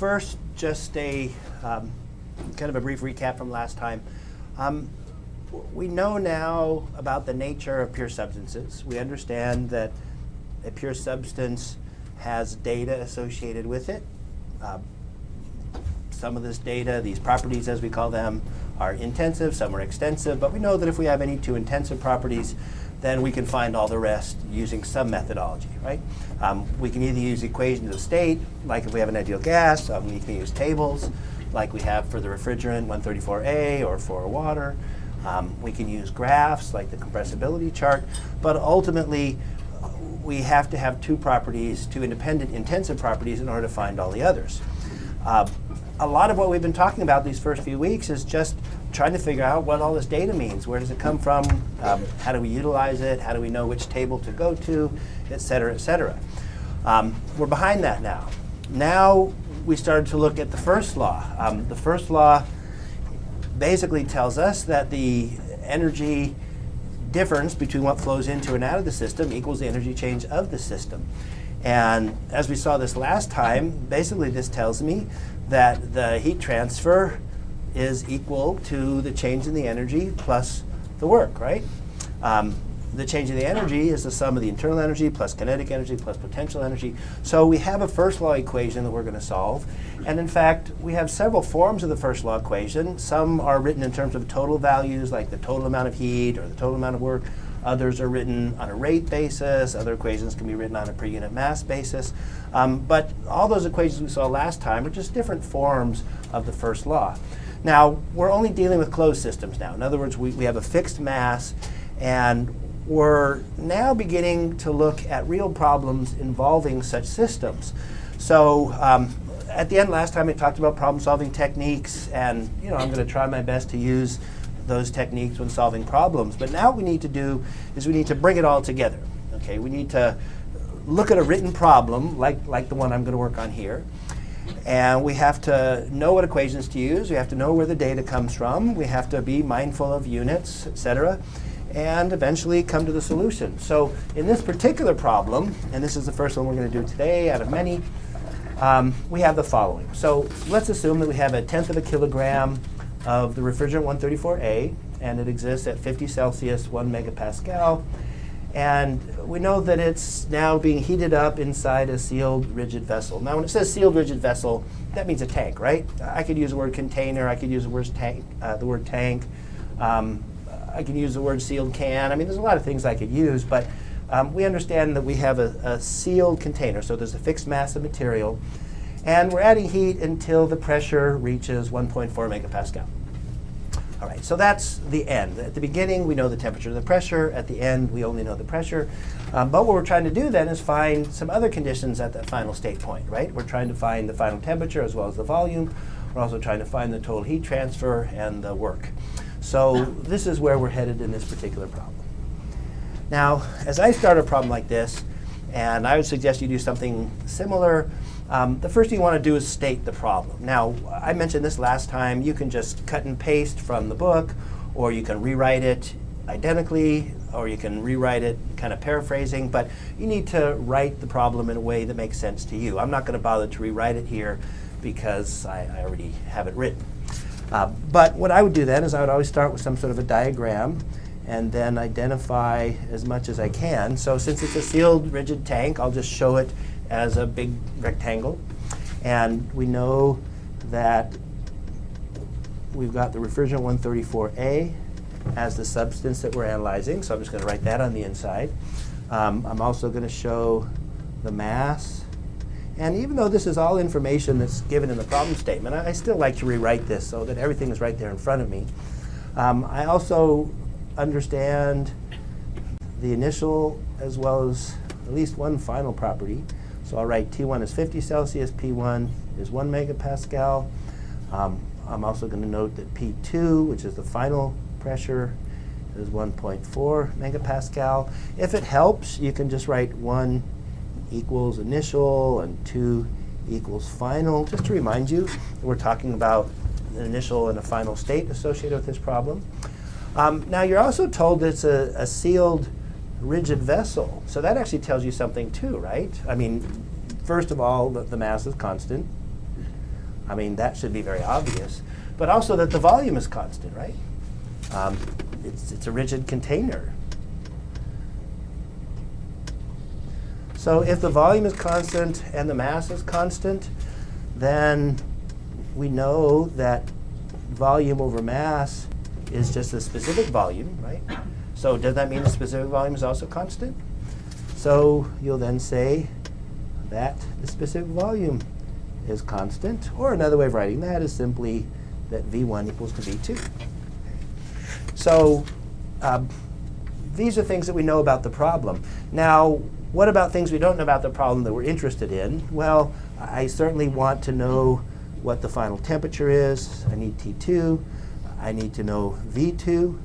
first, just a kind of a brief recap from last time. We know now about the nature of pure substances. We understand that a pure substance has data associated with it. Some of this data, these properties as we call them, are intensive, some are extensive, but we know that if we have any two intensive properties, then we can find all the rest using some methodology, right? We can either use equations of state, like if we have an ideal gas, we can use tables, like we have for the refrigerant 134A or for water. We can use graphs, like the compressibility chart, but ultimately, we have to have two properties, two independent intensive properties in order to find all the others. A lot of what we've been talking about these first few weeks is just trying to figure out what all this data means. Where does it come from? How do we utilize it? How do we know which table to go to, et cetera, et cetera. We're behind that now. Now we started to look at the first law. The first law basically tells us that the energy difference between what flows into and out of the system equals the energy change of the system. And as we saw this last time, basically this tells me that the heat transfer is equal to the change in the energy plus the work, right? The change in the energy is the sum of the internal energy plus kinetic energy plus potential energy. So we have a first law equation that we're going to solve. And in fact, we have several forms of the first law equation. Some are written in terms of total values, like the total amount of heat or the total amount of work. Others are written on a rate basis. Other equations can be written on a per unit mass basis. But all those equations we saw last time are just different forms of the first law. Now, we're only dealing with closed systems now. In other words, we have a fixed mass, and we're now beginning to look at real problems involving such systems. So at the end last time we talked about problem-solving techniques, and I'm going to try my best to use those techniques when solving problems. But now what we need to do is we need to bring it all together. Okay, we need to look at a written problem like the one I'm going to work on here. And we have to know what equations to use. We have to know where the data comes from. We have to be mindful of units, et cetera, and eventually come to the solution. So in this particular problem, and this is the first one we're going to do today out of many, we have the following. So let's assume that we have 1/10 of a kilogram of the refrigerant 134A, and it exists at 50 Celsius, 1 megapascal. And we know that it's now being heated up inside a sealed rigid vessel. Now when it says sealed rigid vessel, that means a tank, right? I could use the word container, I could use the word tank, I can use the word sealed can. I mean, there's a lot of things I could use, but we understand that we have a sealed container, so there's a fixed mass of material, and we're adding heat until the pressure reaches 1.4 megapascal. All right, so that's the end. At the beginning, we know the temperature and the pressure. At the end, we only know the pressure. But what we're trying to do then is find some other conditions at that final state point, right? We're trying to find the final temperature as well as the volume. We're also trying to find the total heat transfer and the work. So this is where we're headed in this particular problem. Now, as I start a problem like this, and I would suggest you do something similar, the first thing you want to do is state the problem. Now, I mentioned this last time. You can just cut and paste from the book, or you can rewrite it identically, or you can rewrite it kind of paraphrasing, but you need to write the problem in a way that makes sense to you. I'm not going to bother to rewrite it here because I already have it written. But what I would do then is I would always start with some sort of a diagram and then identify as much as I can. So since it's a sealed rigid tank, I'll just show it as a big rectangle. And we know that we've got the refrigerant 134A as the substance that we're analyzing. So I'm just going to write that on the inside. I'm also going to show the mass. And even though this is all information that's given in the problem statement, I still like to rewrite this so that everything is right there in front of me. I also understand the initial as well as at least one final property. So I'll write T1 is 50 Celsius, P1 is 1 megapascal. I'm also going to note that P2, which is the final pressure, is 1.4 megapascal. If it helps, you can just write 1 equals initial and 2 equals final, just to remind you that we're talking about an initial and a final state associated with this problem. Now you're also told that it's a sealed rigid vessel. So that actually tells you something too, right? I mean, first of all, the mass is constant. I mean, that should be very obvious. But also that the volume is constant, right? It's a rigid container. So if the volume is constant and the mass is constant, then we know that volume over mass is just a specific volume, right? So does that mean the specific volume is also constant? So you'll then say that the specific volume is constant, or another way of writing that is simply that V1 equals to V2. So these are things that we know about the problem. Now, what about things we don't know about the problem that we're interested in? Well, I certainly want to know what the final temperature is. I need T2. I need to know V2.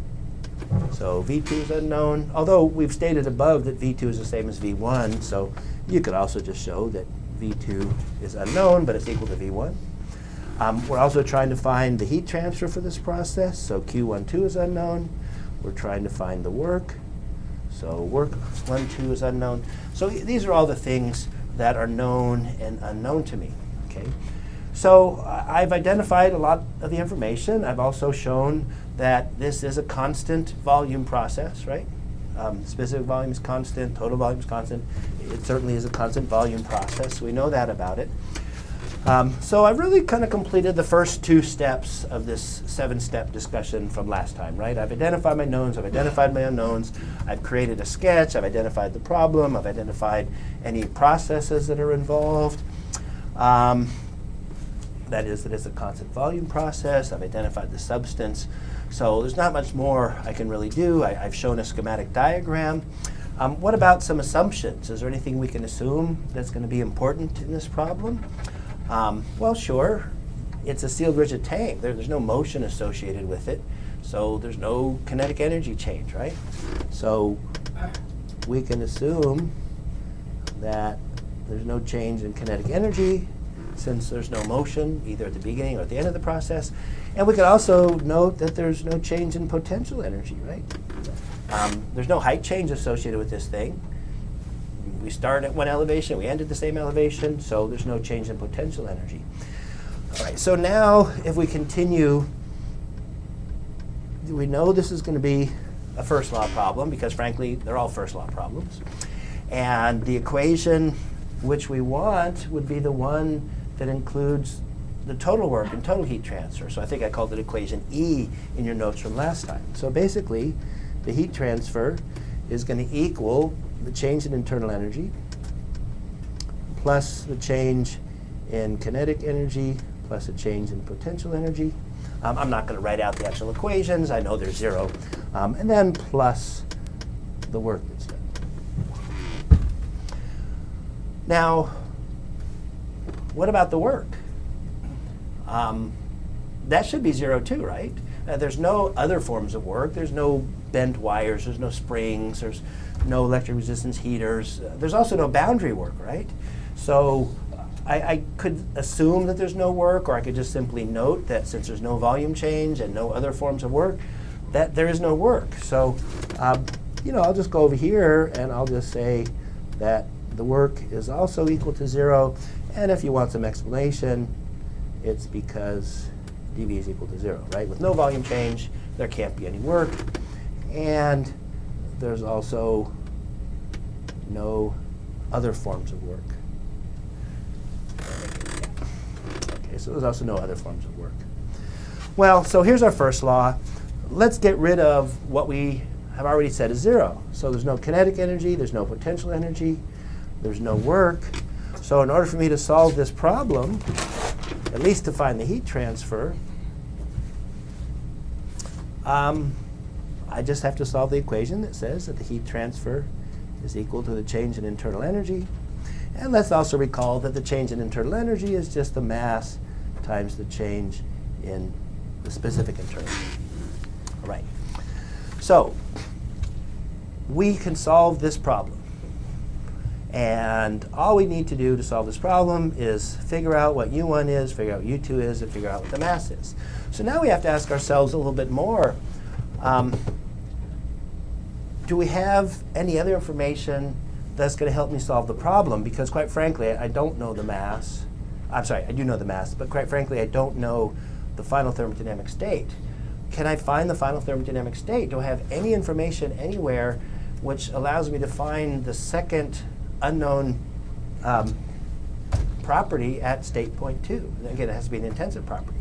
So V2 is unknown, although we've stated above that V2 is the same as V1, so you could also just show that V2 is unknown, but it's equal to V1. We're also trying to find the heat transfer for this process, so Q12 is unknown. We're trying to find the work, so work 1,2 is unknown. So these are all the things that are known and unknown to me, okay? So I've identified a lot of the information. I've also shown that this is a constant volume process, right? Specific volume is constant, total volume is constant. It certainly is a constant volume process. We know that about it. So I've really kind of completed the first 2 steps of this 7-step discussion from last time, right? I've identified my knowns, I've identified my unknowns, I've created a sketch, I've identified the problem, I've identified any processes that are involved. That is, that it's a constant volume process. I've identified the substance. So there's not much more I can really do. I've shown a schematic diagram. What about some assumptions? Is there anything we can assume that's going to be important in this problem? Well, sure. It's a sealed rigid tank. There's no motion associated with it. So there's no kinetic energy change, right? So we can assume that there's no change in kinetic energy since there's no motion either at the beginning or at the end of the process. And we can also note that there's no change in potential energy, right? There's no height change associated with this thing. We start at one elevation, we end at the same elevation, so there's no change in potential energy. All right, so now if we continue, we know this is going to be a first law problem because frankly, they're all first law problems. And the equation which we want would be the one that includes the total work and total heat transfer. So I think I called it equation E in your notes from last time. So basically, the heat transfer is going to equal the change in internal energy plus the change in kinetic energy plus a change in potential energy. I'm not going to write out the actual equations. I know they're 0. And then plus the work that's done. Now, what about the work? That should be 0 too, right? There's no other forms of work. There's no bent wires. There's no springs. There's no electric resistance heaters. There's also no boundary work, right? So I could assume that there's no work, or I could just simply note that since there's no volume change and no other forms of work, that there is no work. So, I'll just go over here and I'll just say that the work is also equal to 0. And if you want some explanation, it's because dV is equal to 0, right? With no volume change, there can't be any work. And there's also no other forms of work. Okay, so there's also no other forms of work. Well, so here's our first law. Let's get rid of what we have already said is 0. So there's no kinetic energy, there's no potential energy, there's no work. So in order for me to solve this problem, at least to find the heat transfer, I just have to solve the equation that says that the heat transfer is equal to the change in internal energy. And let's also recall that the change in internal energy is just the mass times the change in the specific internal energy. All right. So we can solve this problem. And all we need to do to solve this problem is figure out what U1 is, figure out what U2 is, and figure out what the mass is. So now we have to ask ourselves a little bit more. Do we have any other information that's going to help me solve the problem? Because quite frankly, I don't know the mass I'm sorry, I do know the mass, but quite frankly, I don't know the final thermodynamic state. Can I find the final thermodynamic state? Do I have any information anywhere which allows me to find the second unknown property at state point 2? Again, it has to be an intensive property.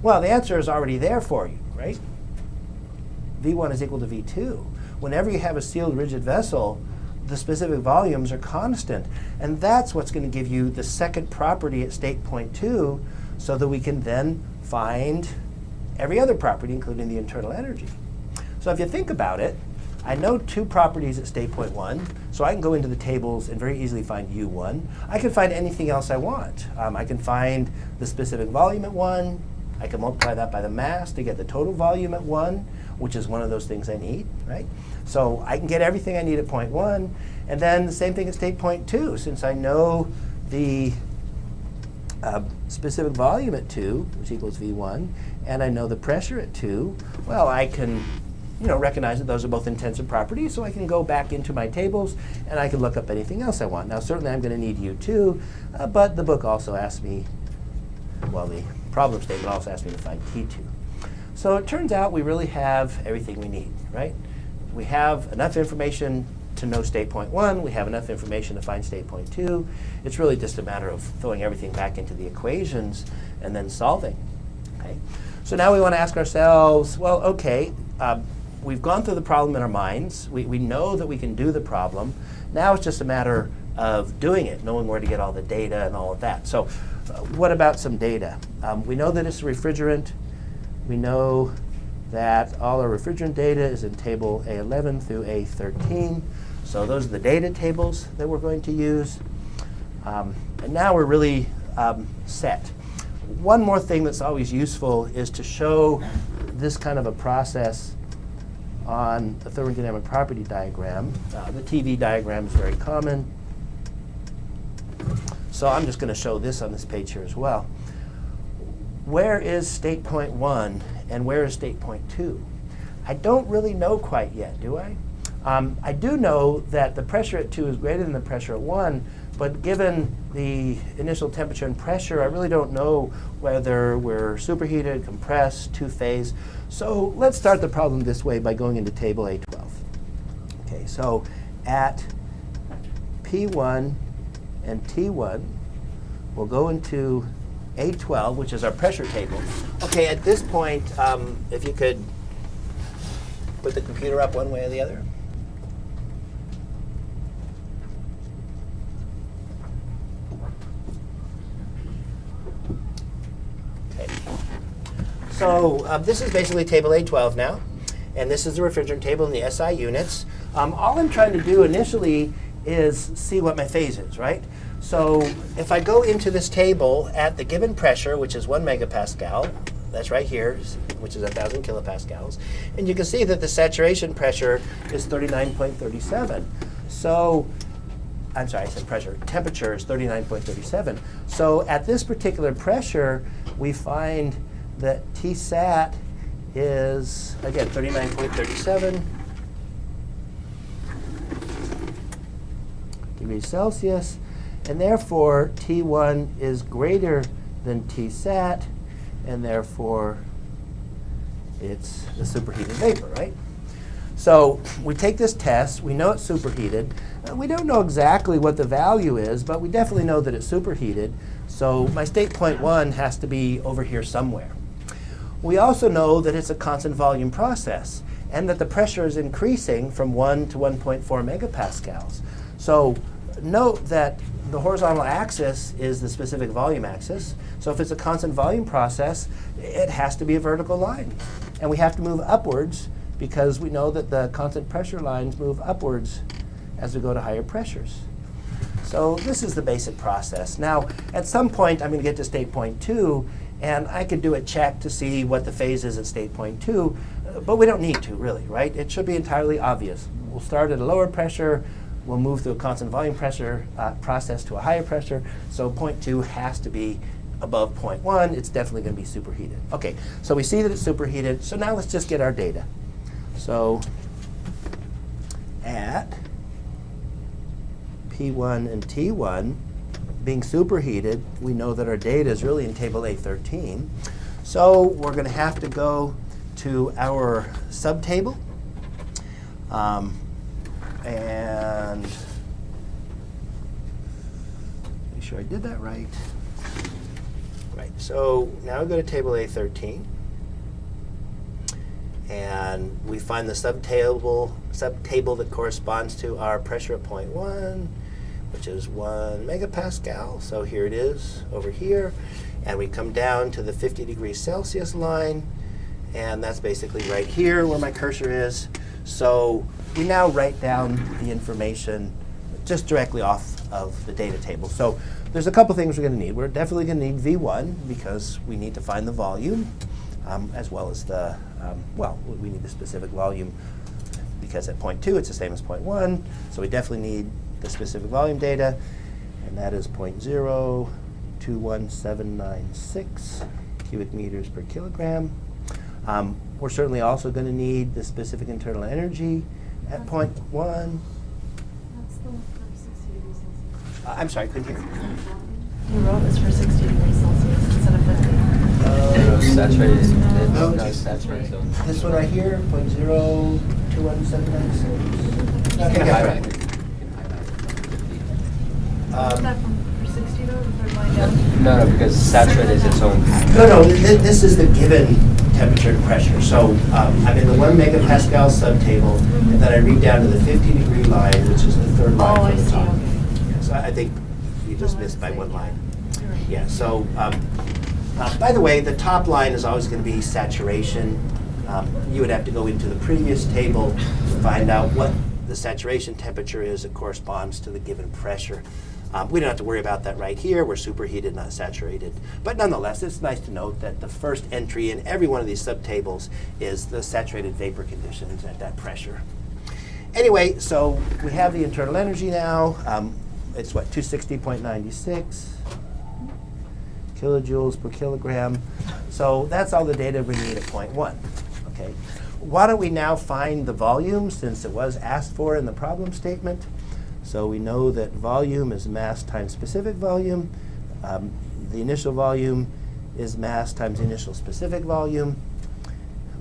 Well, the answer is already there for you, right? V1 is equal to V2. Whenever you have a sealed rigid vessel, the specific volumes are constant. And that's what's going to give you the second property at state point 2, so that we can then find every other property, including the internal energy. So if you think about it, I know two properties at state point 1, so I can go into the tables and very easily find U1. I can find anything else I want. I can find the specific volume at 1. I can multiply that by the mass to get the total volume at 1, which is one of those things I need, right? So I can get everything I need at point 1, and then the same thing at state point 2. Since I know the specific volume at 2, which equals V1, and I know the pressure at 2, well, I can recognize that those are both intensive properties, so I can go back into my tables and I can look up anything else I want. Now, certainly I'm going to need U2, but the book also asks me, well, the problem statement also asks me to find T2. So it turns out we really have everything we need, right? We have enough information to know state point 1. We have enough information to find state point 2. It's really just a matter of throwing everything back into the equations and then solving. Okay? So now we want to ask ourselves, well, okay, we've gone through the problem in our minds. We know that we can do the problem. Now it's just a matter of doing it, knowing where to get all the data and all of that. So what about some data? We know that it's a refrigerant. We know that all our refrigerant data is in table A11 through A13. So those are the data tables that we're going to use. And now we're really set. One more thing that's always useful is to show this kind of a process on a thermodynamic property diagram. The TV diagram is very common. So I'm just going to show this on this page here as well. Where is state point 1 and where is state point 2? I don't really know quite yet, do I? I do know that the pressure at 2 is greater than the pressure at 1, but given the initial temperature and pressure, I really don't know whether we're superheated, compressed, two-phase. So let's start the problem this way by going into table A12. Okay, so at P1 and T1, we'll go into A12, which is our pressure table. Okay, at this point, if you could put the computer up one way or the other. Okay. So this is basically table A12 now, and this is the refrigerant table in the SI units. All I'm trying to do initially is see what my phase is, right? So if I go into this table at the given pressure, which is 1 megapascal, that's right here, which is 1,000 kilopascals, and you can see that the saturation pressure is 39.37. So, I'm sorry, I said pressure. Temperature is 39.37. So at this particular pressure, we find that Tsat is, again, 39.37 degrees Celsius. And therefore, T1 is greater than Tsat, and therefore, it's a superheated vapor, right? So we take this test. We know it's superheated. We don't know exactly what the value is, but we definitely know that it's superheated. So my state point 1 has to be over here somewhere. We also know that it's a constant volume process, and that the pressure is increasing from 1 to 1.4 megapascals. So note that the horizontal axis is the specific volume axis. So if it's a constant volume process, it has to be a vertical line. And we have to move upwards because we know that the constant pressure lines move upwards as we go to higher pressures. So this is the basic process. Now, at some point, I'm going to get to state point 2, and I could do a check to see what the phase is at state point 2, but we don't need to, really, right? It should be entirely obvious. We'll start at a lower pressure. We'll move through a constant volume pressure process to a higher pressure. So point 2 has to be above point 1. It's definitely going to be superheated. Okay, so we see that it's superheated. So now let's just get our data. So at P1 and T1, being superheated, we know that our data is really in table A13. So we're going to have to go to our subtable. And make sure I did that right. Right, so now we go to table A13. And we find the subtable that corresponds to our pressure at point 1, which is 1 megapascal. So here it is over here. And we come down to the 50 degrees Celsius line. And that's basically right here where my cursor is. So we now write down the information just directly off of the data table. So there's a couple things we're going to need. We're definitely going to need V1 because we need to find the volume, as well as the, we need the specific volume because at point 2 it's the same as point 1. So we definitely need the specific volume data, and that is 0.021796 cubic meters per kilogram. We're certainly also going to need the specific internal energy at point 1. That's the one for 60 degrees Celsius. I'm sorry, couldn't hear. You wrote this for 60 degrees Celsius instead of 50. Saturated. No, No, it's- saturated zone. This one right here, 0.021796. You Okay, can yeah, highlight right. it. You can highlight Isn't that for 60 though, the third line down? it. No, because saturated is its own. No, this is the given temperature and pressure. So I'm in the 1 megapascal subtable, and then I read down to the 50 degree line, which is the third line Oh, I from the see, top. okay. Yeah, so I think you just Oh, missed by that's one right. line. You're right. Yeah, so by the way, the top line is always going to be saturation. You would have to go into the previous table to find out what the saturation temperature is that corresponds to the given pressure. We don't have to worry about that right here. We're superheated, not saturated. But nonetheless, it's nice to note that the first entry in every one of these subtables is the saturated vapor conditions at that pressure. Anyway, so we have the internal energy now. It's what, 260.96 kilojoules per kilogram. So that's all the data we need at point 1. Okay. Why don't we now find the volume, since it was asked for in the problem statement? So we know that volume is mass times specific volume. The initial volume is mass times initial specific volume,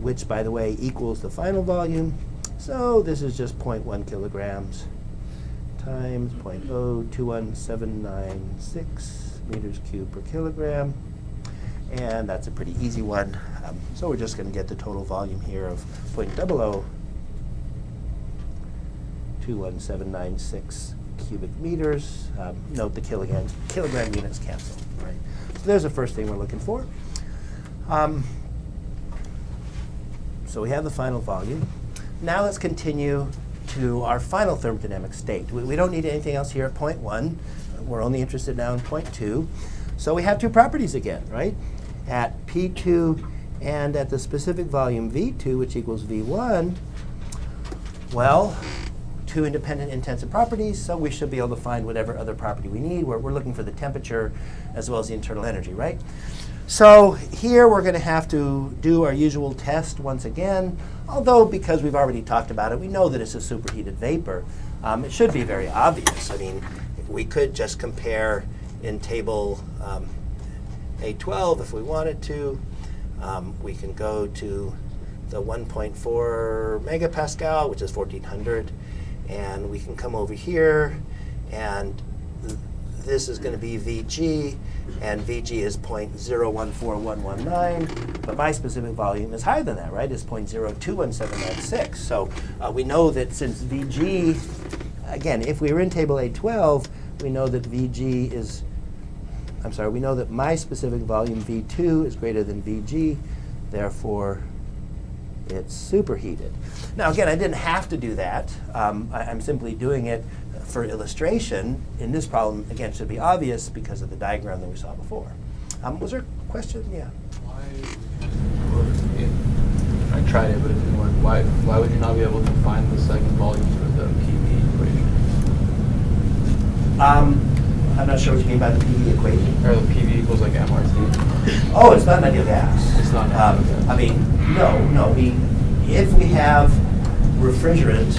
which, by the way, equals the final volume. So this is just 0.1 kilograms times 0.021796 meters cubed per kilogram. And that's a pretty easy one. So we're just going to get the total volume here of 0.00219796 cubic meters. Note the kilogram units cancel. Right. So there's the first thing we're looking for. So we have the final volume. Now let's continue to our final thermodynamic state. We don't need anything else here at point 1. We're only interested now in point 2. So we have two properties again, right? At P2 and at the specific volume V2, which equals V1, well, two independent intensive properties, so we should be able to find whatever other property we need. We're looking for the temperature as well as the internal energy, right? So here we're going to have to do our usual test once again, although because we've already talked about it, we know that it's a superheated vapor. It should be very obvious. I mean, we could just compare in table A12 if we wanted to. We can go to the 1.4 megapascal, which is 1400, and we can come over here, and this is going to be VG, and VG is 0.014119, but my specific volume is higher than that, right? It's 0.021796. So we know that since VG, again, if we were in table A12, we know that VG is, we know that my specific volume V2 is greater than VG, therefore it's superheated. Now again, I didn't have to do that. I'm simply doing it for illustration. In this problem, again, it should be obvious because of the diagram that we saw before. Was there a question? Yeah. I tried it, but it didn't work. Why would you not be able to find the second volume with the PV equation? I'm not sure what you mean by the PV equation. Or the PV equals like MRT? Oh, it's not an ideal gas. It's not an ideal gas. I mean, no. If we have refrigerant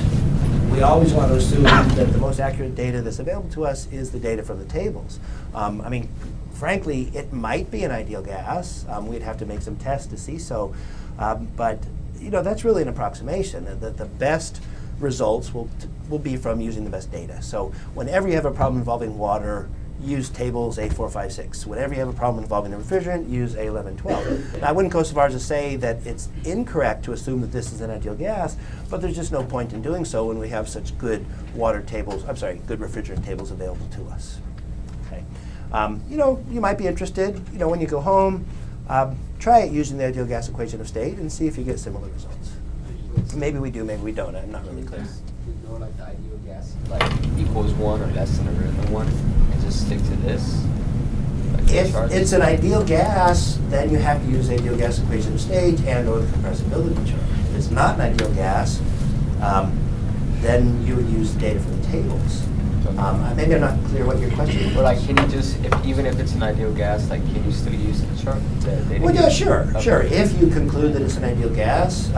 we always want to assume that the most accurate data that's available to us is the data from the tables. I mean, frankly, it might be an ideal gas. We'd have to make some tests to see so. But that's really an approximation. The best results will be from using the best data. So whenever you have a problem involving water, use tables A456. Whenever you have a problem involving the refrigerant, use A1112. Now, I wouldn't go so far as to say that it's incorrect to assume that this is an ideal gas, but there's just no point in doing so when we have such good good refrigerant tables available to us. Okay. You might be interested, when you go home, try it using the ideal gas equation of state and see if you get similar results. Maybe we do, maybe we don't. I'm not really clear. You know, like the ideal gas, like equals 1 or less than or greater than 1, and just stick to this. Like the If chart. it's an ideal gas, then you have to use the ideal gas equation of state and/or the compressibility chart. If it's not an ideal gas, then you would use the data from the tables. Maybe I'm not clear what your question is. But like, can you just, even if it's an ideal gas, like, can you still use the chart? The data Well, yeah, given? sure, Okay. sure. If you conclude that it's an ideal gas,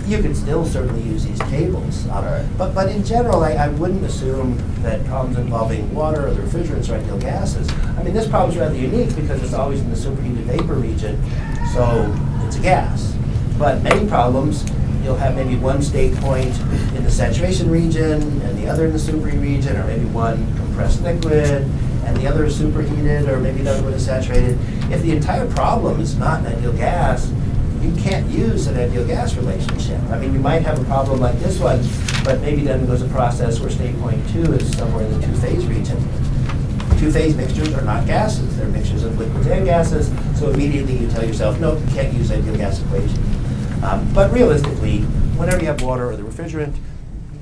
you can still certainly use these tables. Right. But in general, I wouldn't assume that problems involving water or the refrigerants are ideal gases. I mean, this problem's rather unique because it's always in the superheated vapor region, so it's a gas. But many problems, you'll have maybe one state point in the saturation region and the other in the superheat region, or maybe one compressed liquid and the other is superheated, or maybe another one is saturated. If the entire problem is not an ideal gas, you can't use an ideal gas relationship. I mean, you might have a problem like this one, but maybe then there's a process where state point 2 is somewhere in the two-phase region. Two-phase mixtures are not gases. They're mixtures of liquids and gases, so immediately you tell yourself, no, you can't use ideal gas equation. But realistically, whenever you have water or the refrigerant,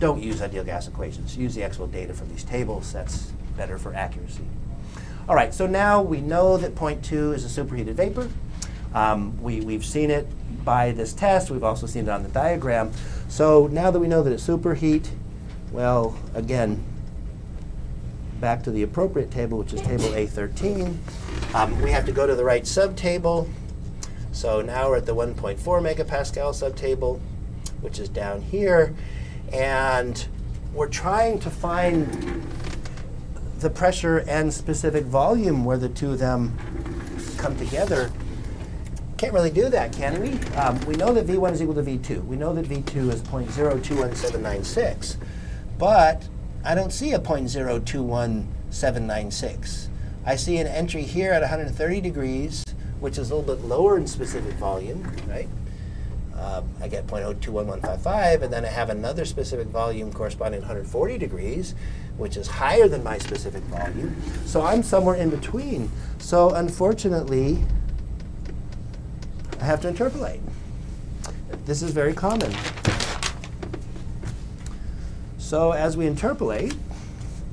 don't use ideal gas equations. Use the actual data from these tables. That's better for accuracy. All right, so now we know that point 2 is a superheated vapor. We've seen it by this test. We've also seen it on the diagram. So now that we know that it's superheat, well, again, back to the appropriate table, which is table A13. We have to go to the right subtable. So now we're at the 1.4 megapascal subtable, which is down here. And we're trying to find the pressure and specific volume where the two of them come together. Can't really do that, can we? We know that V1 is equal to V2. We know that V2 is 0.021796, but I don't see a 0.021796. I see an entry here at 130 degrees, which is a little bit lower in specific volume, right? I get 0.021155, and then I have another specific volume corresponding to 140 degrees, which is higher than my specific volume. So I'm somewhere in between. So unfortunately, I have to interpolate. This is very common. So as we interpolate,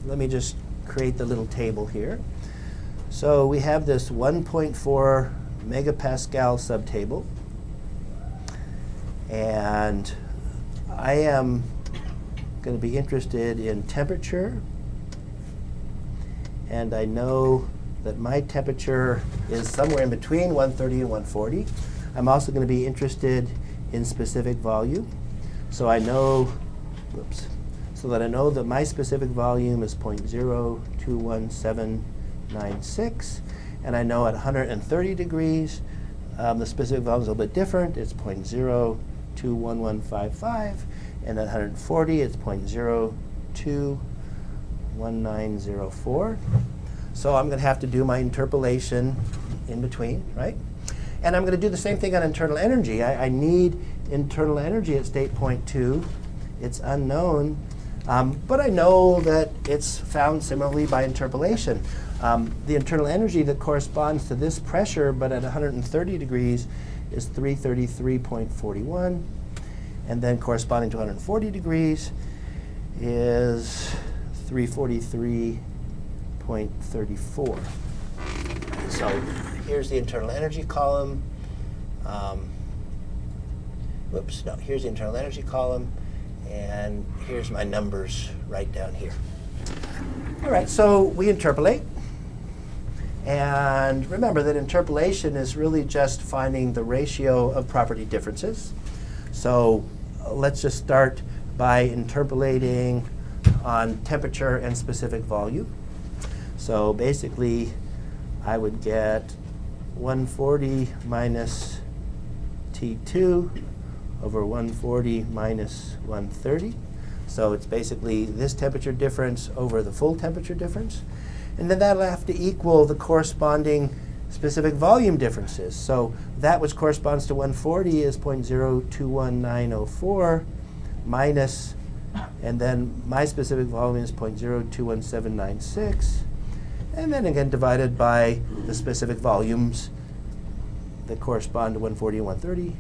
let me just create the little table here. So we have this 1.4 megapascal subtable. And I am going to be interested in temperature. And I know that my temperature is somewhere in between 130 and 140. I'm also going to be interested in specific volume. So I know, so that I know that my specific volume is 0.021796. And I know at 130 degrees, the specific volume is a little bit different. It's 0.021155. And at 140, it's 0.021904. So I'm going to have to do my interpolation in between, right? And I'm going to do the same thing on internal energy. I need internal energy at state point 2. It's unknown, but I know that it's found similarly by interpolation. The internal energy that corresponds to this pressure, but at 130 degrees, is 333.41. And then corresponding to 140 degrees is 343.34. So here's the internal energy column. Here's the internal energy column. And here's my numbers right down here. All right, so we interpolate. And remember that interpolation is really just finding the ratio of property differences. So let's just start by interpolating on temperature and specific volume. So basically, I would get 140 minus T2 over 140 minus 130. So it's basically this temperature difference over the full temperature difference. And then that'll have to equal the corresponding specific volume differences. So that which corresponds to 140 is 0.021904 minus, and then my specific volume is 0.021796, and then again divided by the specific volumes that correspond to 140 and 130.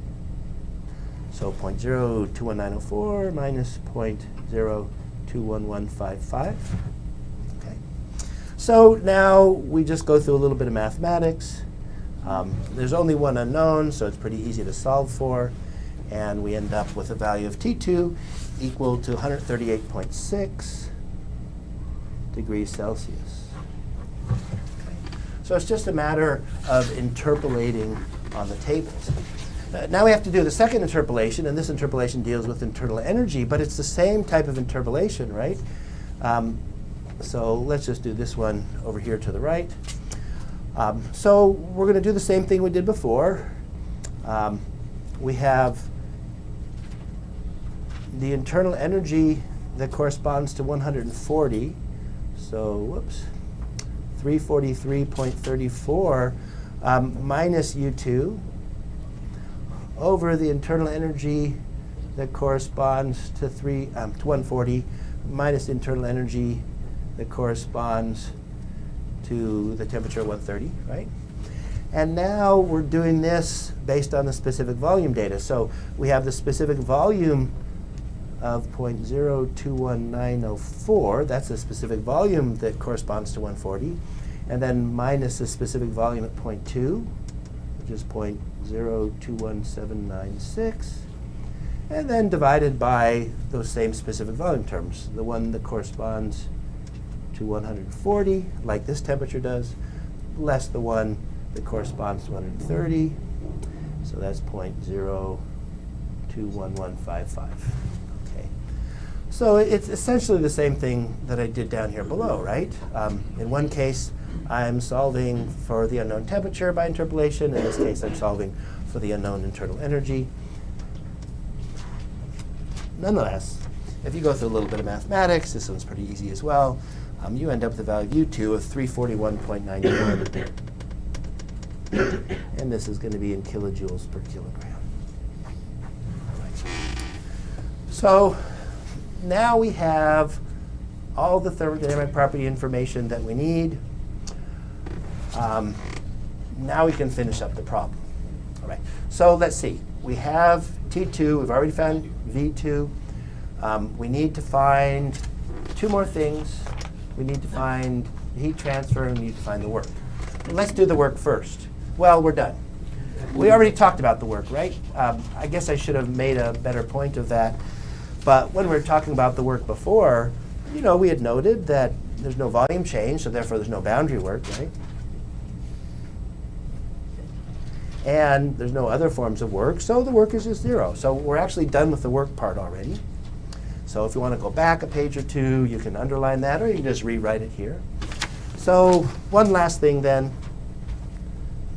So 0.021904 minus 0.021155. Okay. So now we just go through a little bit of mathematics. There's only one unknown, so it's pretty easy to solve for. And we end up with a value of T2 equal to 138.6 degrees Celsius. Okay. So it's just a matter of interpolating on the tables. Now we have to do the second interpolation, and this interpolation deals with internal energy, but it's the same type of interpolation, right? So let's just do this one over here to the right. So we're going to do the same thing we did before. We have the internal energy that corresponds to 140. So, whoops, 343.34 minus U2 over the internal energy that corresponds to 140 minus the internal energy that corresponds to the temperature of 130, right? And now we're doing this based on the specific volume data. So we have the specific volume of 0.021904. That's the specific volume that corresponds to 140. And then minus the specific volume at 0.2, which is 0.021796. And then divided by those same specific volume terms, the one that corresponds to 140, like this temperature does, less the one that corresponds to 130. So that's 0.021155. Okay. So it's essentially the same thing that I did down here below, right? In one case, I'm solving for the unknown temperature by interpolation. In this case, I'm solving for the unknown internal energy. Nonetheless, if you go through a little bit of mathematics, this one's pretty easy as well. You end up with a value of U2 of 341.91. And this is going to be in kilojoules per kilogram. All right. So now we have all the thermodynamic property information that we need. Now we can finish up the problem. All right. So let's see. We have T2. We've already found V2. We need to find two more things. We need to find the heat transfer, and we need to find the work. Well, let's do the work first. Well, we're done. We already talked about the work, right? I guess I should have made a better point of that. But when we were talking about the work before, you know, we had noted that there's no volume change, so therefore there's no boundary work, right? And there's no other forms of work, so the work is just zero. So we're actually done with the work part already. So if you want to go back a page or two, you can underline that, or you can just rewrite it here. So one last thing then.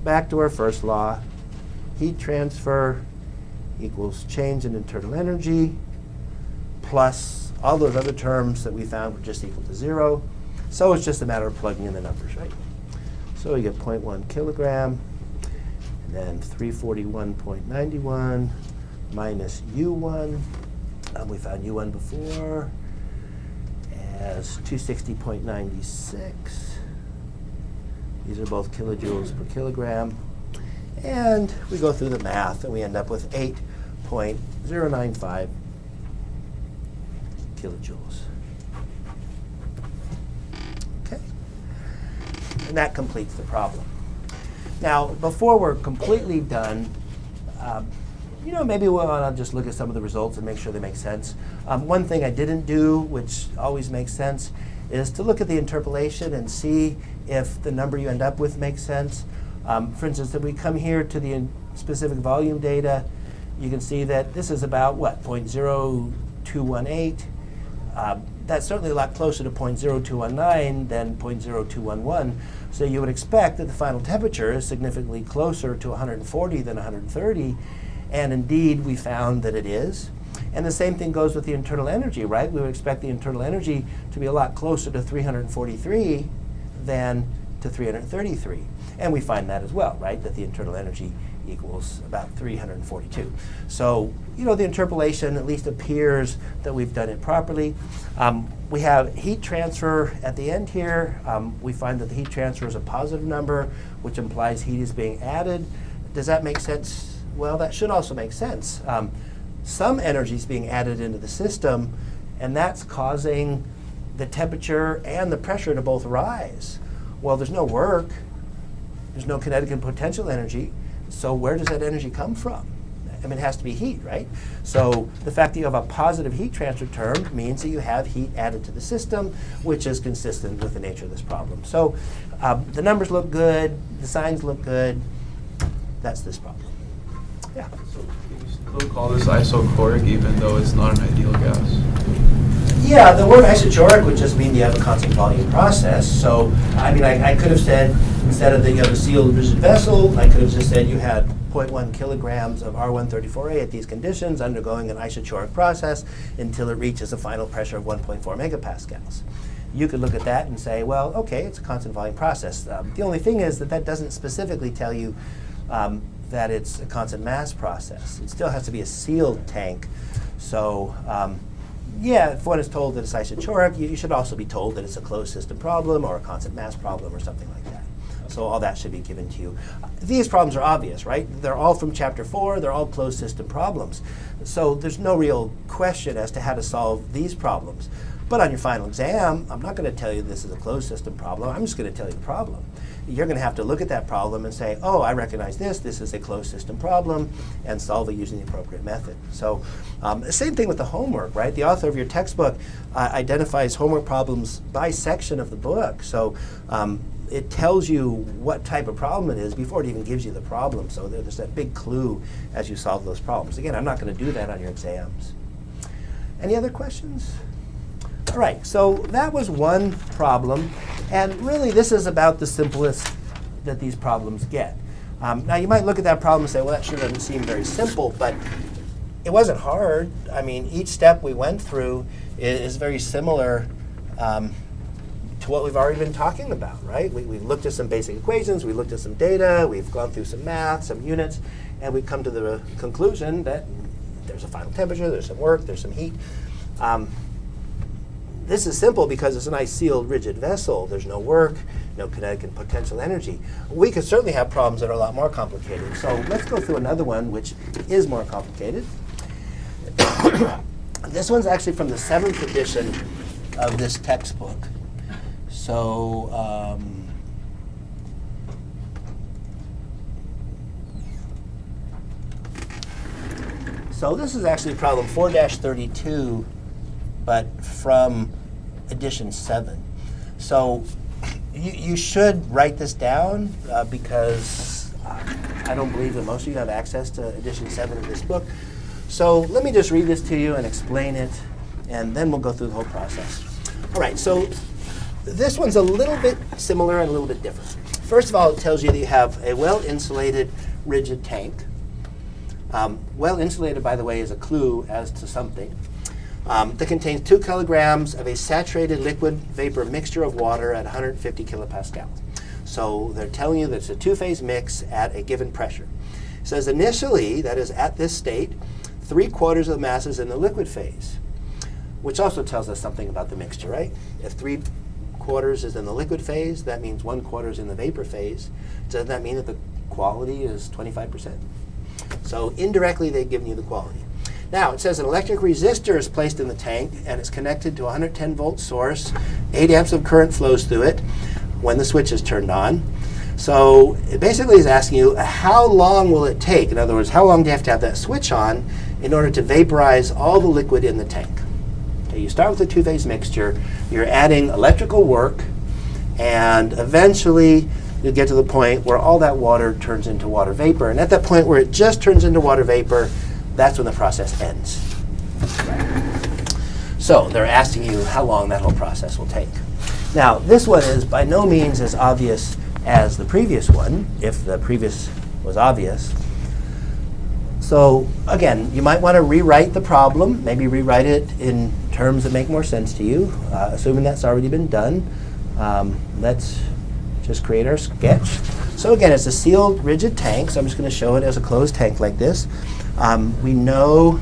Back to our first law. Heat transfer equals change in internal energy plus all those other terms that we found were just equal to 0. So it's just a matter of plugging in the numbers, right? So we get 0.1 kilogram, and then 341.91 minus U1. We found U1 before as 260.96. These are both kilojoules per kilogram. And we go through the math, and we end up with 8.095 kilojoules. Okay. And that completes the problem. Now, before we're completely done, you know, maybe I'll just look at some of the results and make sure they make sense. One thing I didn't do, which always makes sense, is to look at the interpolation and see if the number you end up with makes sense. For instance, if we come here to the specific volume data, you can see that this is about, what, 0.0 0.0218. That's certainly a lot closer to 0.0219 than 0.0211. So you would expect that the final temperature is significantly closer to 140 than 130. And indeed, we found that it is. And the same thing goes with the internal energy, right? We would expect the internal energy to be a lot closer to 343 than to 333. And we find that as well, right? That the internal energy equals about 342. So, the interpolation at least appears that we've done it properly. We have heat transfer at the end here. We find that the heat transfer is a positive number, which implies heat is being added. Does that make sense? Well, that should also make sense. Some energy is being added into the system, and that's causing the temperature and the pressure to both rise. Well, there's no work. There's no kinetic and potential energy. So where does that energy come from? I mean, it has to be heat, right? So the fact that you have a positive heat transfer term means that you have heat added to the system, which is consistent with the nature of this problem. So the numbers look good. The signs look good. That's this problem. Yeah. So can you still call this isochloric even though it's not an ideal gas? Yeah, the word isochoric would just mean you have a constant volume process. So, I mean, I could have said, instead of the sealed rigid vessel, I could have just said you had 0.1 kilograms of R134a at these conditions undergoing an isochoric process until it reaches a final pressure of 1.4 megapascals. You could look at that and say, well, okay, it's a constant volume process. The only thing is that doesn't specifically tell you that it's a constant mass process. It still has to be a sealed tank. So, yeah, if one is told that it's isochoric, you should also be told that it's a closed system problem or a constant mass problem or something like that. So all that should be given to you. These problems are obvious, right? They're all from Chapter 4. They're all closed system problems. So there's no real question as to how to solve these problems. But on your final exam, I'm not going to tell you this is a closed system problem. I'm just going to tell you the problem. You're going to have to look at that problem and say, oh, I recognize this is a closed system problem, and solve it using the appropriate method. So same thing with the homework, right? The author of your textbook identifies homework problems by section of the book. So it tells you what type of problem it is before it even gives you the problem. So there's that big clue as you solve those problems. Again, I'm not going to do that on your exams. Any other questions? All right, so that was one problem, and really this is about the simplest that these problems get. Now you might look at that problem and say, well, that sure doesn't seem very simple, but it wasn't hard. I mean, each step we went through is very similar to what we've already been talking about, right? We've looked at some basic equations, we looked at some data, we've gone through some math, some units, and we've come to the conclusion that there's a final temperature, there's some work, there's some heat. This is simple because it's a nice sealed rigid vessel. There's no work, no kinetic and potential energy. We could certainly have problems that are a lot more complicated. So let's go through another one which is more complicated. This one's actually from the 7th edition of this textbook. So so this is actually problem 4-32, but from edition 7. So you should write this down because I don't believe that most of you have access to edition 7 of this book. So let me just read this to you and explain it, and then we'll go through the whole process. All right, so this one's a little bit similar and a little bit different. First of all, it tells you that you have a well-insulated rigid tank. Well-insulated, by the way, is a clue as to something. That contains 2 kilograms of a saturated liquid vapor mixture of water at 150 kilopascals. So they're telling you that it's a two-phase mix at a given pressure. It says initially, that is at this state, 3/4 of the mass is in the liquid phase, which also tells us something about the mixture, right? If 3/4 is in the liquid phase, that means 1/4 is in the vapor phase. Does that mean that the quality is 25%? So indirectly, they've given you the quality. Now, it says an electric resistor is placed in the tank, and it's connected to a 110-volt source. 8 amps of current flows through it when the switch is turned on. So it basically is asking you, how long will it take? In other words, how long do you have to have that switch on in order to vaporize all the liquid in the tank? Okay, you start with a two-phase mixture. You're adding electrical work, and eventually you'll get to the point where all that water turns into water vapor. And at that point where it just turns into water vapor, that's when the process ends. So they're asking you how long that whole process will take. Now, this one is by no means as obvious as the previous one, if the previous was obvious. So again, you might want to rewrite the problem, maybe rewrite it in terms that make more sense to you, assuming that's already been done. Let's just create our sketch. So again, it's a sealed rigid tank, so I'm just going to show it as a closed tank like this. We know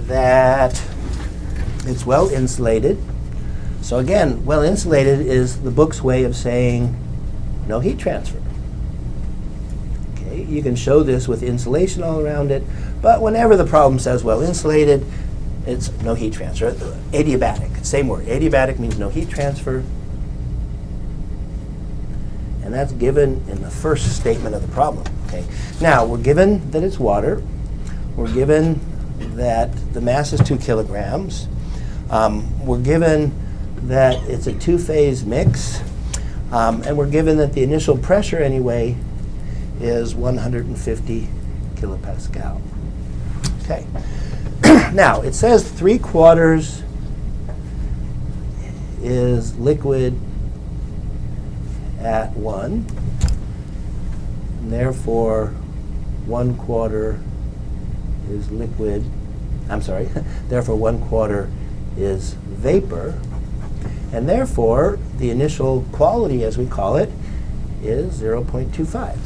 that it's well insulated. So again, well insulated is the book's way of saying no heat transfer. Okay, you can show this with insulation all around it, but whenever the problem says well insulated, it's no heat transfer. Adiabatic, same word. Adiabatic means no heat transfer. And that's given in the first statement of the problem. Okay. Now, we're given that it's water. We're given that the mass is 2 kilograms. We're given that it's a two-phase mix. And we're given that the initial pressure, anyway, is 150 kilopascal. Okay. Now, it says 3/4 is liquid at 1, and therefore 1/4 is liquid, therefore 1/4 is vapor, and therefore the initial quality, as we call it, is 0.25.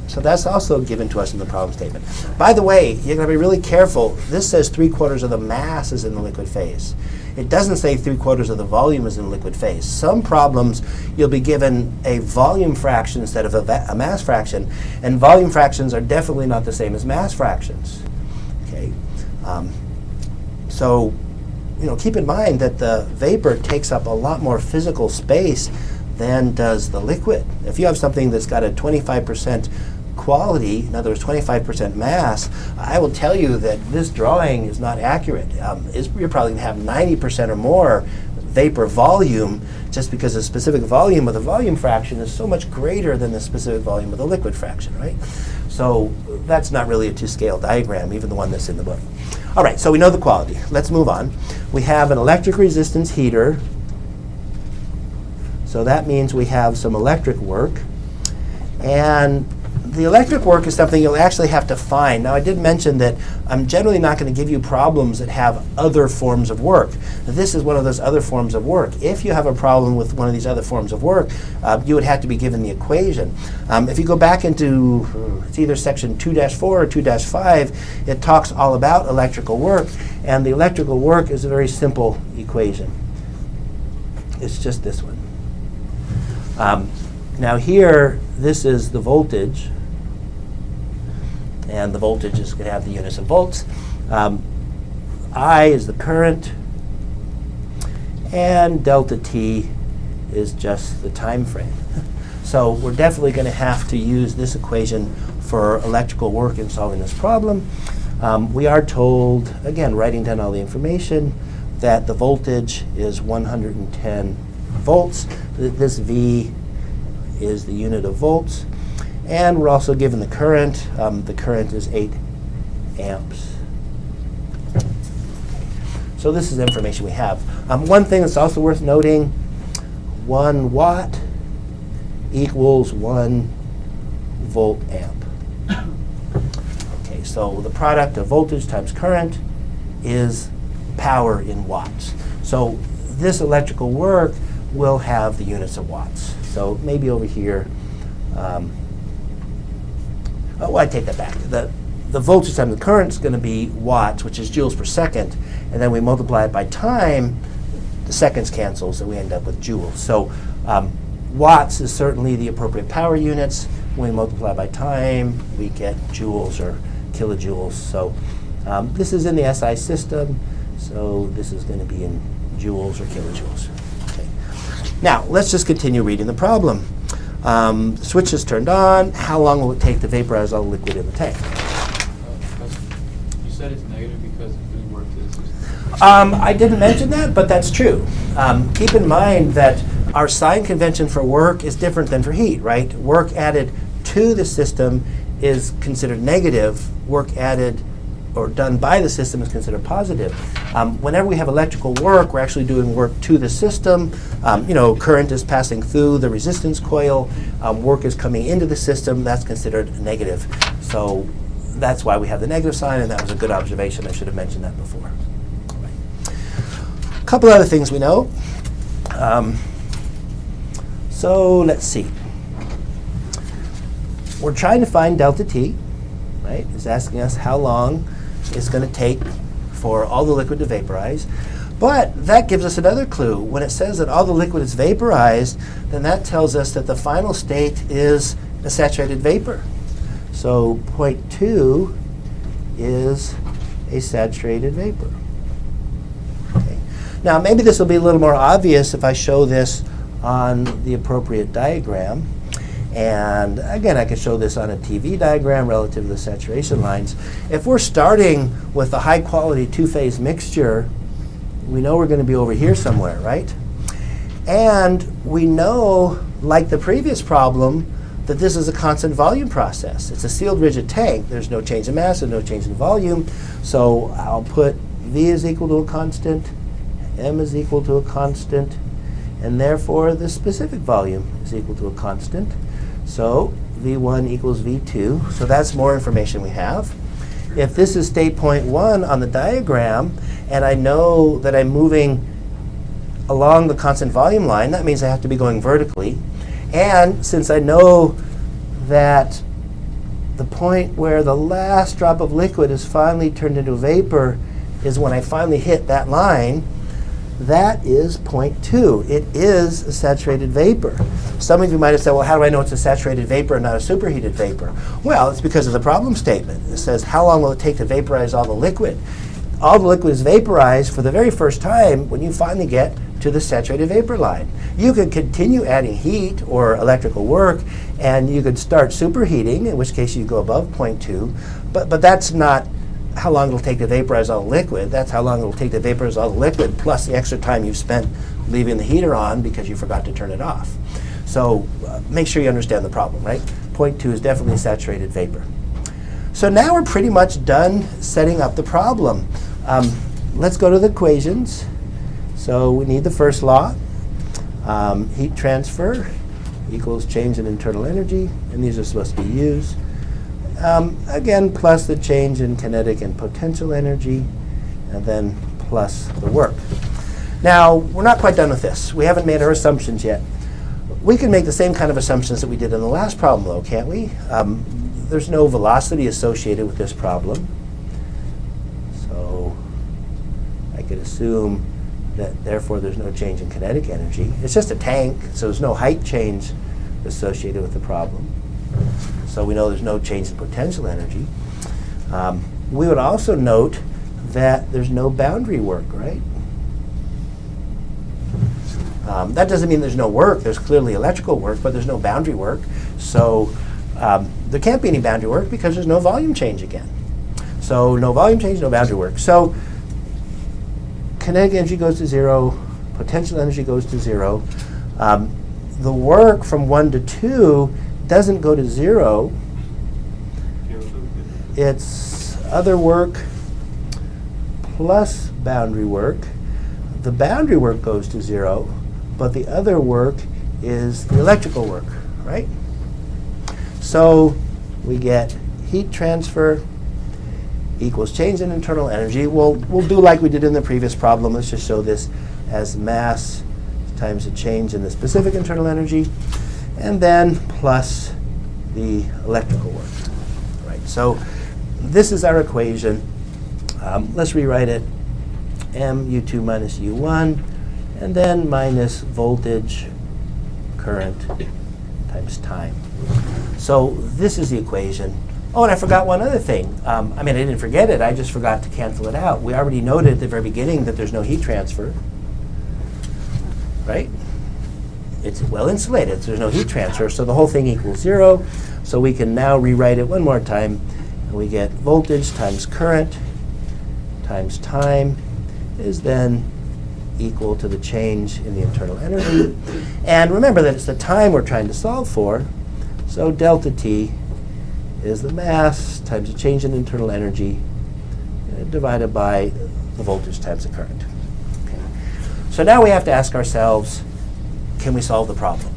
So that's also given to us in the problem statement. By the way, you're going to be really careful. This says 3/4 of the mass is in the liquid phase. It doesn't say 3/4 of the volume is in the liquid phase. Some problems you'll be given a volume fraction instead of a mass fraction, and volume fractions are definitely not the same as mass fractions. Okay, so keep in mind that the vapor takes up a lot more physical space than does the liquid. If you have something that's got a 25% quality, in other words, 25% mass, I will tell you that this drawing is not accurate. You're probably going to have 90% or more vapor volume, just because the specific volume of the volume fraction is so much greater than the specific volume of the liquid fraction, right? So that's not really a two-scale diagram, even the one that's in the book. All right, so we know the quality. Let's move on. We have an electric resistance heater. So that means we have some electric work. And the electric work is something you'll actually have to find. Now, I did mention that I'm generally not going to give you problems that have other forms of work. This is one of those other forms of work. If you have a problem with one of these other forms of work, you would have to be given the equation. If you go back into, it's either section 2-4 or 2-5, it talks all about electrical work. And the electrical work is a very simple equation. It's just this one. Now here, this is the voltage, and the voltage is going to have the units of volts. I is the current, and delta T is just the time frame. So we're definitely going to have to use this equation for electrical work in solving this problem. We are told, again, writing down all the information, that the voltage is 110 volts. This V is the unit of volts. And we're also given the current. The current is 8 amps. So this is the information we have. One thing that's also worth noting, 1 watt equals 1 volt amp. Okay, so the product of voltage times current is power in watts. So this electrical work will have the units of watts. So maybe over here, I take that back. The voltage times the current is going to be watts, which is joules per second, and then we multiply it by time, the seconds cancel, so we end up with joules. So watts is certainly the appropriate power units. When we multiply by time, we get joules or kilojoules. So this is in the SI system, so this is going to be in joules or kilojoules. Okay. Now, let's just continue reading the problem. The switch is turned on. How long will it take to vaporize all the liquid in the tank? You said it's negative because it didn't work to the system. I didn't mention that, but that's true. Keep in mind that our sign convention for work is different than for heat, right? Work added to the system is considered negative. Work added or done by the system is considered positive. Whenever we have electrical work, we're actually doing work to the system. Current is passing through the resistance coil. Work is coming into the system. That's considered negative. So that's why we have the negative sign, and that was a good observation. I should have mentioned that before. A couple other things we know. So let's see. We're trying to find delta T, right? It's asking us how long it's going to take for all the liquid to vaporize. But that gives us another clue. When it says that all the liquid is vaporized, then that tells us that the final state is a saturated vapor. So point 2 is a saturated vapor. Okay. Now maybe this will be a little more obvious if I show this on the appropriate diagram. And again, I could show this on a TV diagram relative to the saturation lines. If we're starting with a high quality two-phase mixture, we know we're going to be over here somewhere, right? And we know, like the previous problem, that this is a constant volume process. It's a sealed rigid tank. There's no change in mass and no change in volume. So I'll put V is equal to a constant, M is equal to a constant, and therefore the specific volume is equal to a constant. So V1 equals V2. So that's more information we have. If this is state point 1 on the diagram, and I know that I'm moving along the constant volume line, that means I have to be going vertically. And since I know that the point where the last drop of liquid is finally turned into vapor is when I finally hit that line, that is point 2. It is a saturated vapor. Some of you might have said, well, how do I know it's a saturated vapor and not a superheated vapor? Well, it's because of the problem statement. It says, how long will it take to vaporize all the liquid? All the liquid is vaporized for the very first time when you finally get to the saturated vapor line. You could continue adding heat or electrical work, and you could start superheating, in which case you go above point 2, but that's not how long it'll take to vaporize all the liquid. That's how long it'll take to vaporize all the liquid plus the extra time you've spent leaving the heater on because you forgot to turn it off. So make sure you understand the problem, right? Point 2 is definitely saturated vapor. So now we're pretty much done setting up the problem. Let's go to the equations. So we need the first law. Heat transfer equals change in internal energy, and these are supposed to be used. Again, plus the change in kinetic and potential energy, and then plus the work. Now, we're not quite done with this. We haven't made our assumptions yet. We can make the same kind of assumptions that we did in the last problem, though, can't we? There's no velocity associated with this problem. So I could assume that, therefore, there's no change in kinetic energy. It's just a tank, so there's no height change associated with the problem. So we know there's no change in potential energy. We would also note that there's no boundary work, right? That doesn't mean there's no work. There's clearly electrical work, but there's no boundary work. So there can't be any boundary work because there's no volume change again. So no volume change, no boundary work. So kinetic energy goes to 0, potential energy goes to 0. The work from 1 to 2 doesn't go to 0. It's other work plus boundary work. The boundary work goes to 0, but the other work is the electrical work, right? So we get heat transfer equals change in internal energy. We'll do like we did in the previous problem. Let's just show this as mass times the change in the specific internal energy, and then plus the electrical work. Right. So this is our equation. Let's rewrite it. mu2 minus u1, and then minus voltage, current, times time. So this is the equation. Oh, and I forgot one other thing. I didn't forget it. I just forgot to cancel it out. We already noted at the very beginning that there's no heat transfer. Right? It's well insulated, so there's no heat transfer, so the whole thing equals 0. So we can now rewrite it one more time, and we get voltage times current times time is then equal to the change in the internal energy. And remember that it's the time we're trying to solve for, so delta T is the mass times the change in internal energy divided by the voltage times the current. Okay. So now we have to ask ourselves, can we solve the problem?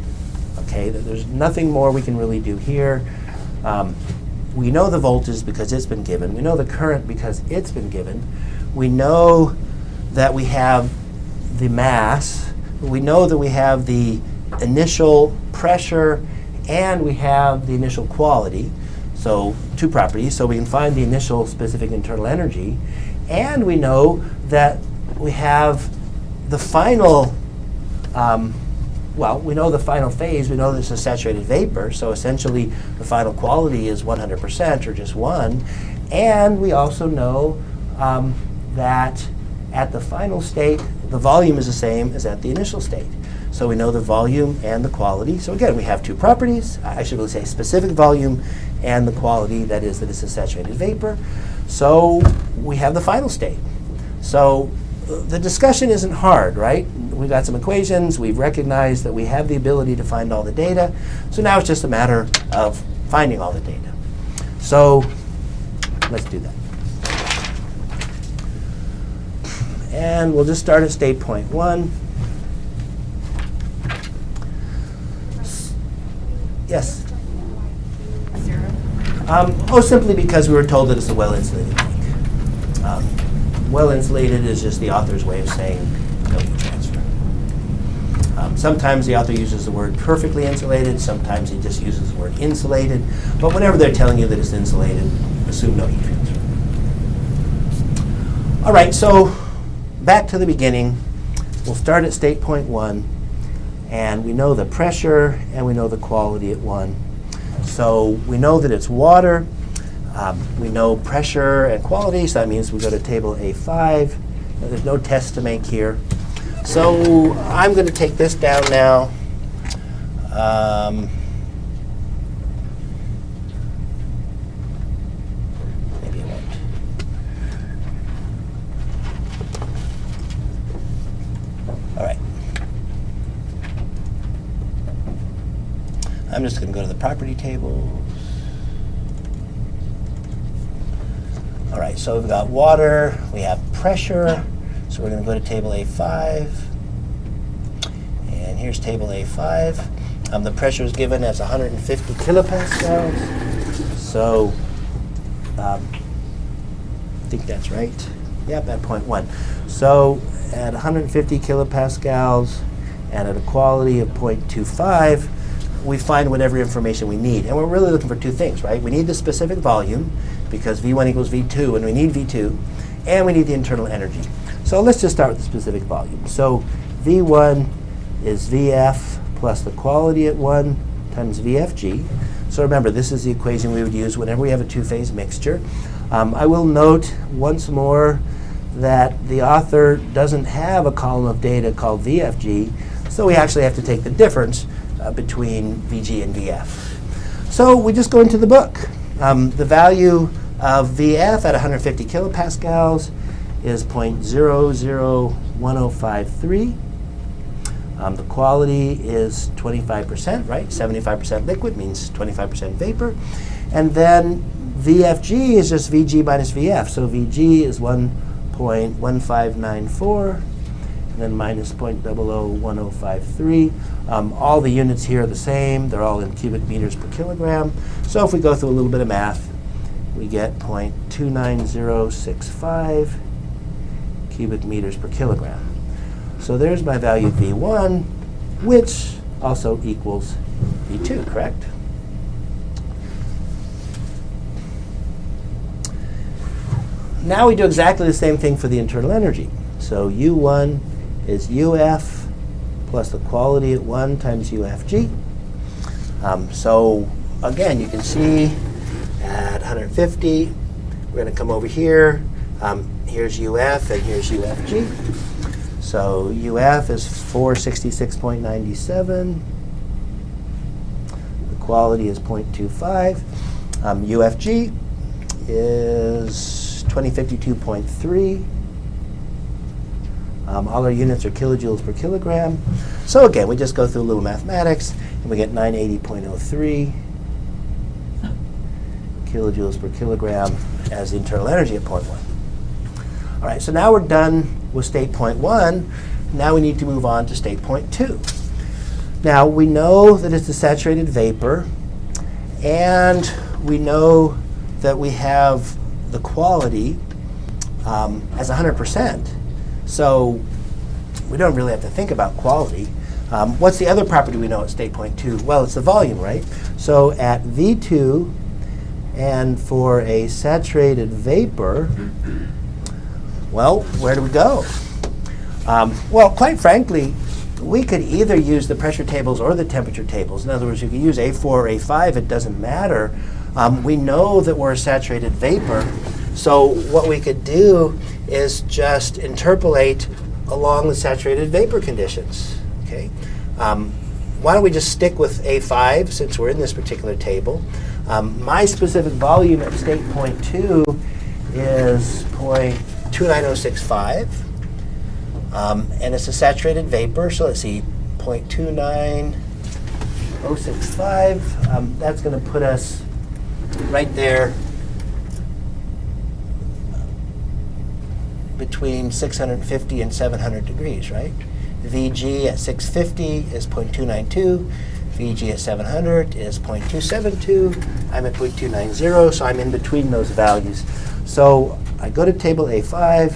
Okay, there's nothing more we can really do here. We know the voltage because it's been given. We know the current because it's been given. We know that we have the mass. We know that we have the initial pressure and we have the initial quality. So two properties. So we can find the initial specific internal energy. And we know that we have the final we know the final phase. We know this is saturated vapor, so essentially the final quality is 100% or just 1. And we also know that at the final state, the volume is the same as at the initial state. So we know the volume and the quality. So again, we have two properties. I should really say specific volume and the quality, that is that it's a saturated vapor. So we have the final state. So the discussion isn't hard, right? We've got some equations. We've recognized that we have the ability to find all the data. So now it's just a matter of finding all the data. So let's do that. And we'll just start at state point 1. Yes? 0. Simply because we were told that it's a well-insulated lake. Well-insulated is just the author's way of saying no heat transfer. Sometimes the author uses the word perfectly insulated. Sometimes he just uses the word insulated. But whenever they're telling you that it's insulated, assume no heat transfer. All right, so back to the beginning. We'll start at state point 1. And we know the pressure and we know the quality at 1. So we know that it's water. We know pressure and quality, so that means we go to table A5. There's no test to make here. So I'm going to take this down now. Maybe I won't. All right. I'm just going to go to the property tables. All right, so we've got water, we have pressure, so we're going to go to table A5. And here's table A5. The pressure is given as 150 kilopascals. So I think that's right. Yep, at point 1. So at 150 kilopascals and at a quality of 0.25, we find whatever information we need. And we're really looking for two things, right? We need the specific volume, because V1 equals V2, and we need V2, and we need the internal energy. So let's just start with the specific volume. So V1 is VF plus the quality at 1 times VFG. So remember, this is the equation we would use whenever we have a two-phase mixture. I will note once more that the author doesn't have a column of data called VFG, so we actually have to take the difference between VG and VF. So we just go into the book. The value of VF at 150 kilopascals is 0.001053. The quality is 25%, right? 75% liquid means 25% vapor. And then VFG is just VG minus VF. So VG is 1.1594, and then minus 0.001053. All the units here are the same. They're all in cubic meters per kilogram. So if we go through a little bit of math, we get 0.29065 cubic meters per kilogram. So there's my value V1, which also equals V2, correct? Now we do exactly the same thing for the internal energy. So U1 is UF plus the quality at 1 times UFG. So again, you can see at 150, we're going to come over here. Here's UF and here's UFG. So UF is 466.97. The quality is 0.25. UFG is 2052.3. All our units are kilojoules per kilogram. So again, we just go through a little mathematics, and we get 980.03 kilojoules per kilogram as the internal energy at point 1. All right, so now we're done with state point 1. Now we need to move on to state point 2. Now we know that it's a saturated vapor, and we know that we have the quality as 100%. So we don't really have to think about quality. What's the other property we know at state point 2? Well, it's the volume, right? So at V2, and for a saturated vapor, well, where do we go? Well, quite frankly, we could either use the pressure tables or the temperature tables. In other words, you could use A4 or A5, it doesn't matter. We know that we're a saturated vapor, so what we could do is just interpolate along the saturated vapor conditions. Okay. Why don't we just stick with A5 since we're in this particular table? My specific volume at state point 2 is 0.29065. And it's a saturated vapor, so let's see, 0.29065. That's going to put us right there between 650 and 700 degrees, right? VG at 650 is 0.292. VG at 700 is 0.272. I'm at 0.290, so I'm in between those values. So I go to table A5.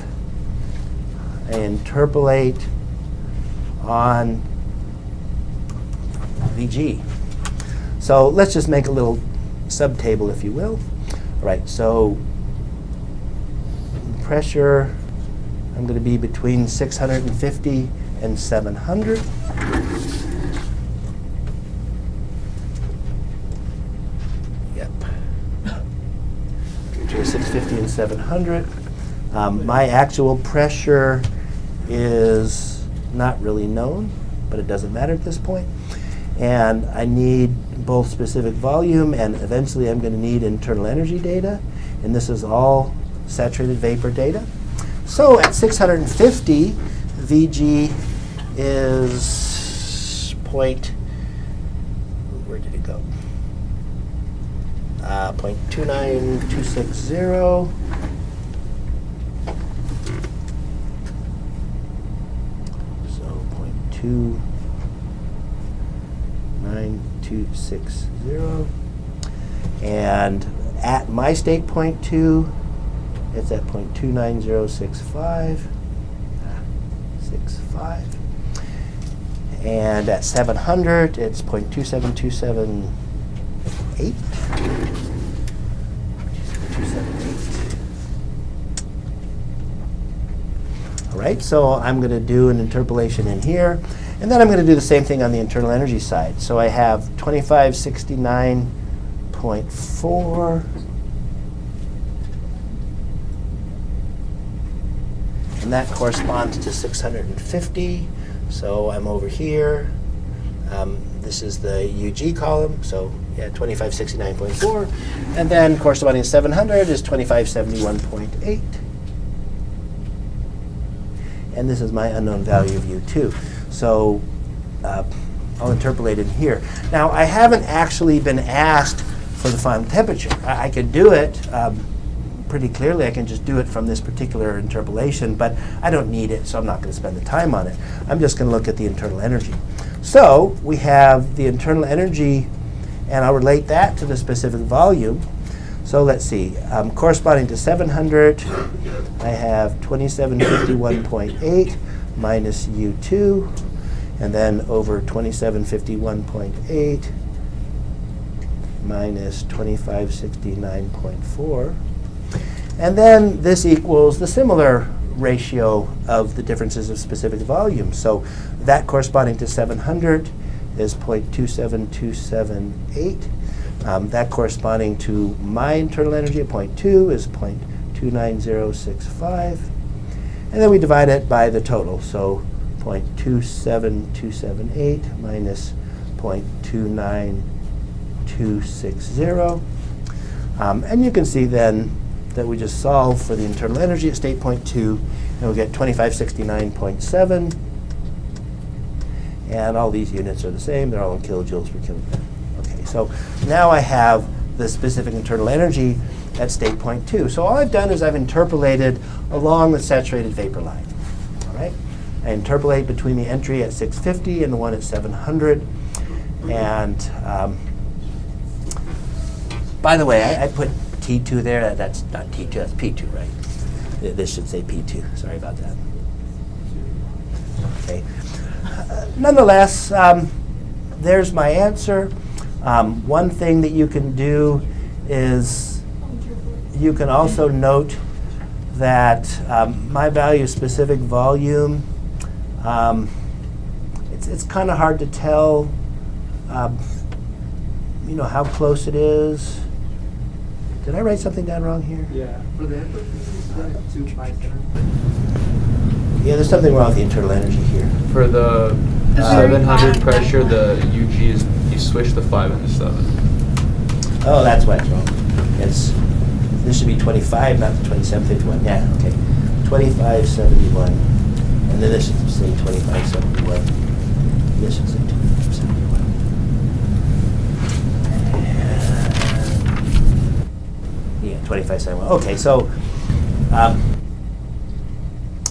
I interpolate on VG. So let's just make a little subtable, if you will. All right, so pressure, I'm going to be between 650 and 700. Yep. Between 650 and 700. My actual pressure is not really known, but it doesn't matter at this point. And I need both specific volume, and eventually I'm going to need internal energy data. And this is all saturated vapor data. So at 650, VG is where did it go? 0.29260. So 0.29260. And at my state point 2, it's at 0.29065. 65. And at 700, it's 0.27278. 278. All right, so I'm going to do an interpolation in here, and then I'm going to do the same thing on the internal energy side. So I have 2569.4. And that corresponds to 650. So I'm over here. This is the UG column. So yeah, 2569.4. And then corresponding to 700 is 2571.8. And this is my unknown value of U2. So I'll interpolate in here. Now, I haven't actually been asked for the final temperature. I could do it. Pretty clearly, I can just do it from this particular interpolation, but I don't need it, so I'm not going to spend the time on it. I'm just going to look at the internal energy. So we have the internal energy, and I'll relate that to the specific volume. So let's see, corresponding to 700, I have 2751.8 minus U2, and then over 2751.8 minus 2569.4. And then this equals the similar ratio of the differences of specific volumes. So that corresponding to 700 is 0.27278. That corresponding to my internal energy at point 2 is 0.29065. And then we divide it by the total. So 0.27278 minus 0.29260. And you can see then that we just solve for the internal energy at state point 2, and we get 2569.7. And all these units are the same. They're all in kilojoules per kilogram. Okay, so now I have the specific internal energy at state point 2. So all I've done is I've interpolated along the saturated vapor line. All right? I interpolate between the entry at 650 and the one at 700. And by the way, I put T2 there. That's not T2, that's P2, right? This should say P2. Sorry about that. Okay. Nonetheless, there's my answer. One thing that you can do is you can also note that my value of specific volume, it's kind of hard to tell how close it is. Did I write something down wrong here? Yeah. For the input, to 5 center. Yeah, there's something wrong with the internal energy here. For the It's 700 very pressure, fast. the UG is, you switch the 5 and the 7. Oh, that's why it's wrong. This should be 25, not 2751. Yeah, okay. 2571. And then this should say 2571. This should say 2571. Yeah, 2571. Okay, so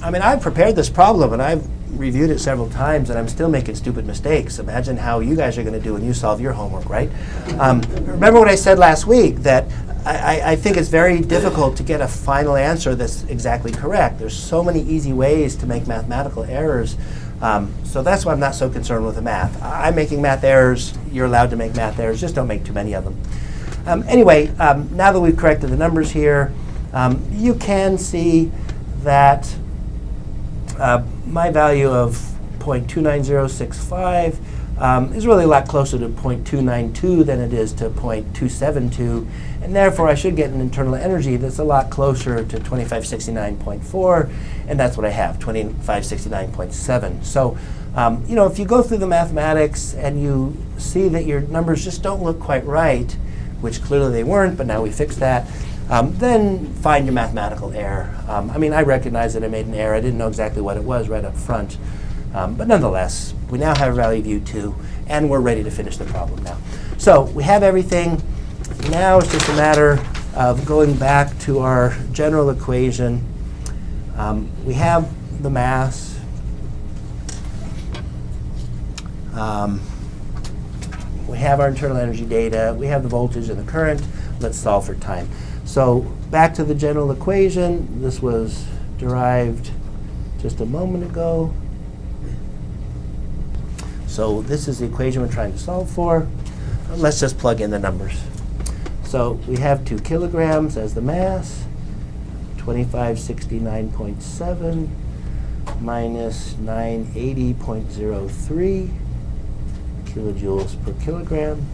I've prepared this problem and I've reviewed it several times and I'm still making stupid mistakes. Imagine how you guys are going to do when you solve your homework, right? Remember what I said last week, that I think it's very difficult to get a final answer that's exactly correct. There's so many easy ways to make mathematical errors. So that's why I'm not so concerned with the math. I'm making math errors. You're allowed to make math errors. Just don't make too many of them. Anyway, now that we've corrected the numbers here, you can see that my value of 0.29065 is really a lot closer to 0.292 than it is to 0.272, and therefore I should get an internal energy that's a lot closer to 2569.4, and that's what I have, 2569.7. So, if you go through the mathematics and you see that your numbers just don't look quite right, which clearly they weren't, but now we fixed that, then find your mathematical error. I recognize that I made an error. I didn't know exactly what it was right up front. But nonetheless, we now have value of U2, and we're ready to finish the problem now. So we have everything. Now it's just a matter of going back to our general equation. We have the mass. We have our internal energy data. We have the voltage and the current. Let's solve for time. So back to the general equation. This was derived just a moment ago. So this is the equation we're trying to solve for. Let's just plug in the numbers. So we have 2 kilograms as the mass, 2569.7 minus 980.03 kilojoules per kilogram.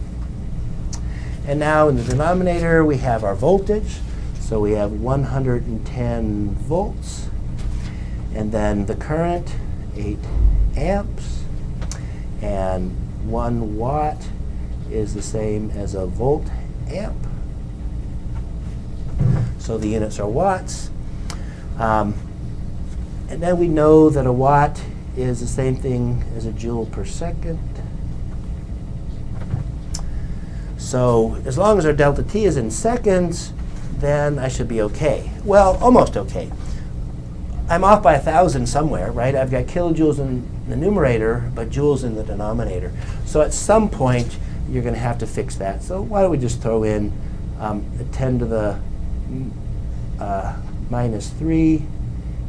And now in the denominator we have our voltage. So we have 110 volts. And then the current, 8 amps. And 1 watt is the same as a volt amp. So the units are watts. And then we know that a watt is the same thing as a joule per second. So as long as our delta T is in seconds, then I should be okay. Well, almost okay. I'm off by 1,000 somewhere, right? I've got kilojoules in the numerator, but joules in the denominator. So at some point, you're going to have to fix that. So why don't we just throw in 10 to the minus 3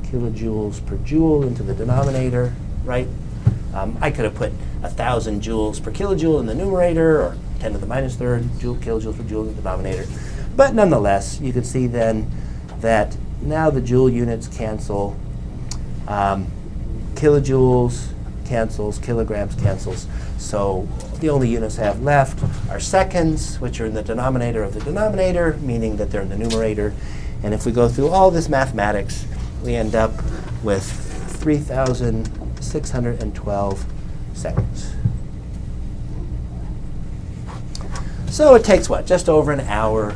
kilojoules per joule into the denominator, right? I could have put 1,000 joules per kilojoule in the numerator, or 10 to the minus 3rd kilojoules per joule in the denominator. But nonetheless, you can see then that now the joule units cancel. Kilojoules cancels, kilograms cancels. So the only units I have left are seconds, which are in the denominator of the denominator, meaning that they're in the numerator. And if we go through all this mathematics, we end up with 3,612 seconds. So it takes what? Just over an hour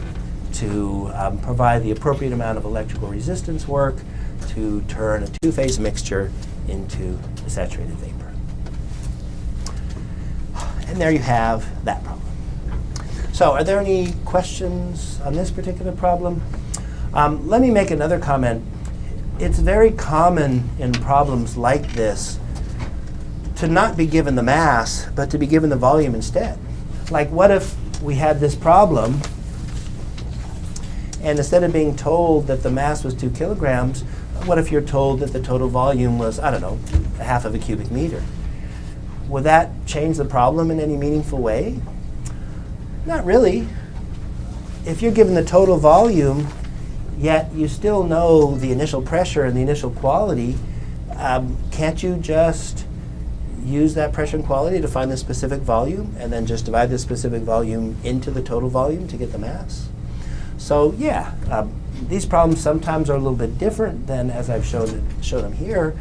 to provide the appropriate amount of electrical resistance work to turn a two-phase mixture into a saturated vapor. And there you have that problem. So are there any questions on this particular problem? Let me make another comment. It's very common in problems like this to not be given the mass, but to be given the volume instead. Like, what if we had this problem, and instead of being told that the mass was 2 kilograms, what if you're told that the total volume was, I don't know, 1/2 of a cubic meter? Would that change the problem in any meaningful way? Not really. If you're given the total volume, yet you still know the initial pressure and the initial quality, can't you just use that pressure and quality to find the specific volume and then just divide the specific volume into the total volume to get the mass? So yeah, these problems sometimes are a little bit different than as I've showed them here,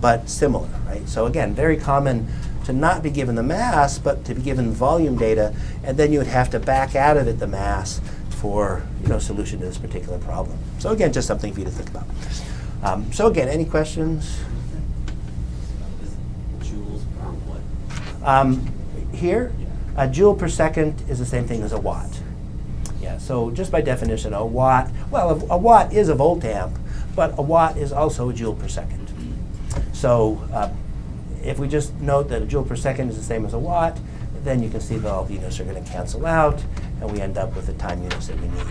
but similar, right? So again, very common to not be given the mass, but to be given the volume data, and then you would have to back out of it the mass for solution to this particular problem. So again, just something for you to think about. So again, any questions? Joules per what? Here, a joule per second is the same thing as a watt. Yeah, so just by definition, a watt is a voltamp, but a watt is also a joule per second. So if we just note that a joule per second is the same as a watt, then you can see that all the units are going to cancel out, and we end up with the time units that we need.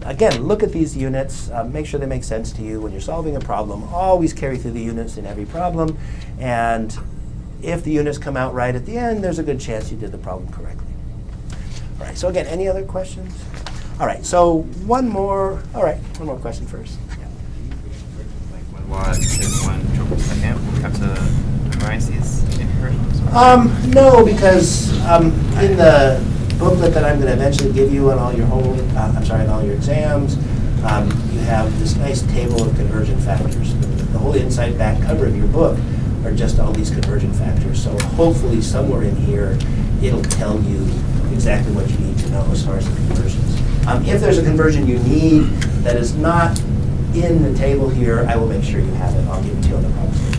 Again, look at these units, make sure they make sense to you when you're solving a problem. Always carry through the units in every problem, and if the units come out right at the end, there's a good chance you did the problem correctly. All right, so again, any other questions? All right, so one more question first. Yeah. Like 1 watt is 1 joule per second. We have to memorize these inversions? No, because in the booklet that I'm going to eventually give you on all your on all your exams, you have this nice table of conversion factors. The whole inside back cover of your book are just all these conversion factors. So hopefully somewhere in here, it'll tell you exactly what you need to know as far as the conversions. If there's a conversion you need that is not in the table here, I will make sure you have it. I'll give it to you on the problem statement.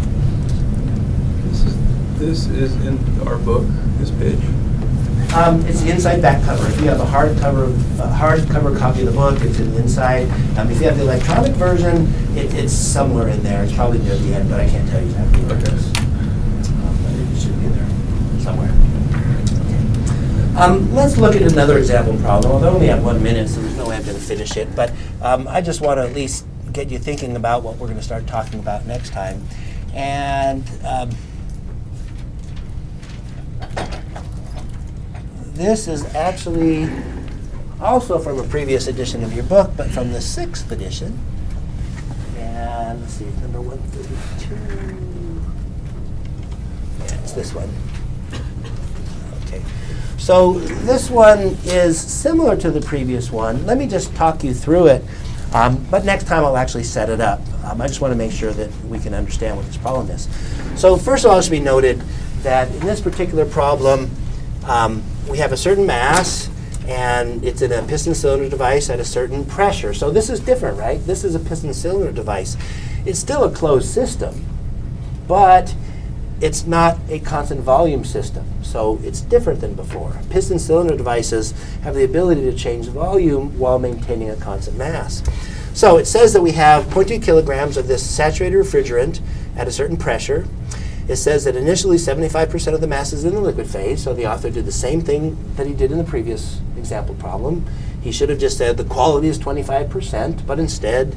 This is in our book, this page. It's the inside back cover. If you have a hardcover copy of the book, it's in the inside. If you have the electronic version, it's somewhere in there. It's probably near the end, but I can't tell you exactly where it is. But it should be in there somewhere. Let's look at another example problem. Although I only have 1 minute, so there's no way I'm going to finish it. But I just want to at least get you thinking about what we're going to start talking about next time. And this is actually also from a previous edition of your book, but from the 6th edition. And let's see, it's number 132. Yeah, it's this one. Okay. So this one is similar to the previous one. Let me just talk you through it. But next time I'll actually set it up. I just want to make sure that we can understand what this problem is. So first of all, it should be noted that in this particular problem, we have a certain mass, and it's in a piston cylinder device at a certain pressure. So this is different, right? This is a piston cylinder device. It's still a closed system, but it's not a constant volume system. So it's different than before. Piston cylinder devices have the ability to change volume while maintaining a constant mass. So it says that we have 0.2 kilograms of this saturated refrigerant at a certain pressure. It says that initially 75% of the mass is in the liquid phase, so the author did the same thing that he did in the previous example problem. He should have just said the quality is 25%, but instead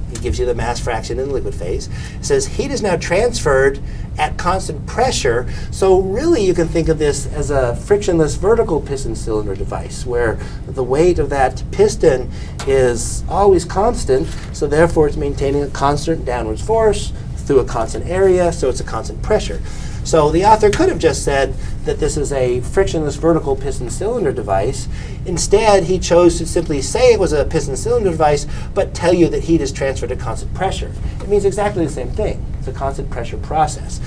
he gives you the mass fraction in the liquid phase. It says heat is now transferred at constant pressure, so really you can think of this as a frictionless vertical piston cylinder device where the weight of that piston is always constant, so therefore it's maintaining a constant downwards force through a constant area, so it's a constant pressure. So the author could have just said that this is a frictionless vertical piston cylinder device. Instead, he chose to simply say it was a piston cylinder device, but tell you that heat is transferred at constant pressure. It means exactly the same thing. It's a constant pressure process.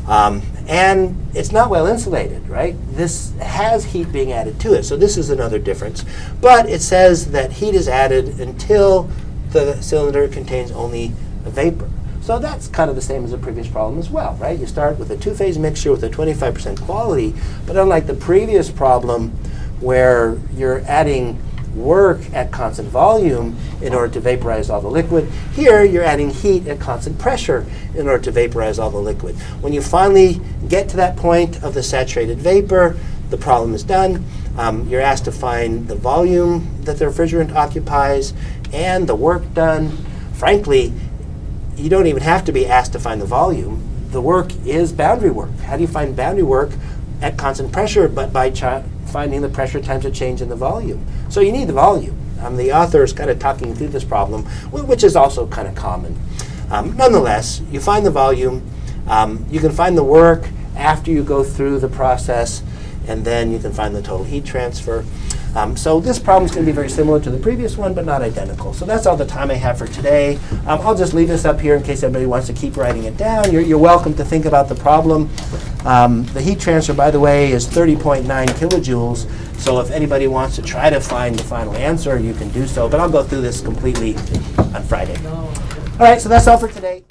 And it's not well insulated, right? This has heat being added to it, so this is another difference. But it says that heat is added until the cylinder contains only a vapor. So that's kind of the same as the previous problem as well, right? You start with a two-phase mixture with a 25% quality, but unlike the previous problem where you're adding work at constant volume in order to vaporize all the liquid. Here, you're adding heat at constant pressure in order to vaporize all the liquid. When you finally get to that point of the saturated vapor, the problem is done. You're asked to find the volume that the refrigerant occupies and the work done. Frankly, you don't even have to be asked to find the volume. The work is boundary work. How do you find boundary work at constant pressure but by finding the pressure times a change in the volume? So you need the volume. The author is kind of talking through this problem, which is also kind of common. Nonetheless, you find the volume. You can find the work after you go through the process, and then you can find the total heat transfer. So this problem is going to be very similar to the previous one, but not identical. So that's all the time I have for today. I'll just leave this up here in case anybody wants to keep writing it down. You're welcome to think about the problem. The heat transfer, by the way, is 30.9 kilojoules. So if anybody wants to try to find the final answer, you can do so. But I'll go through this completely on Friday. All right, so that's all for today.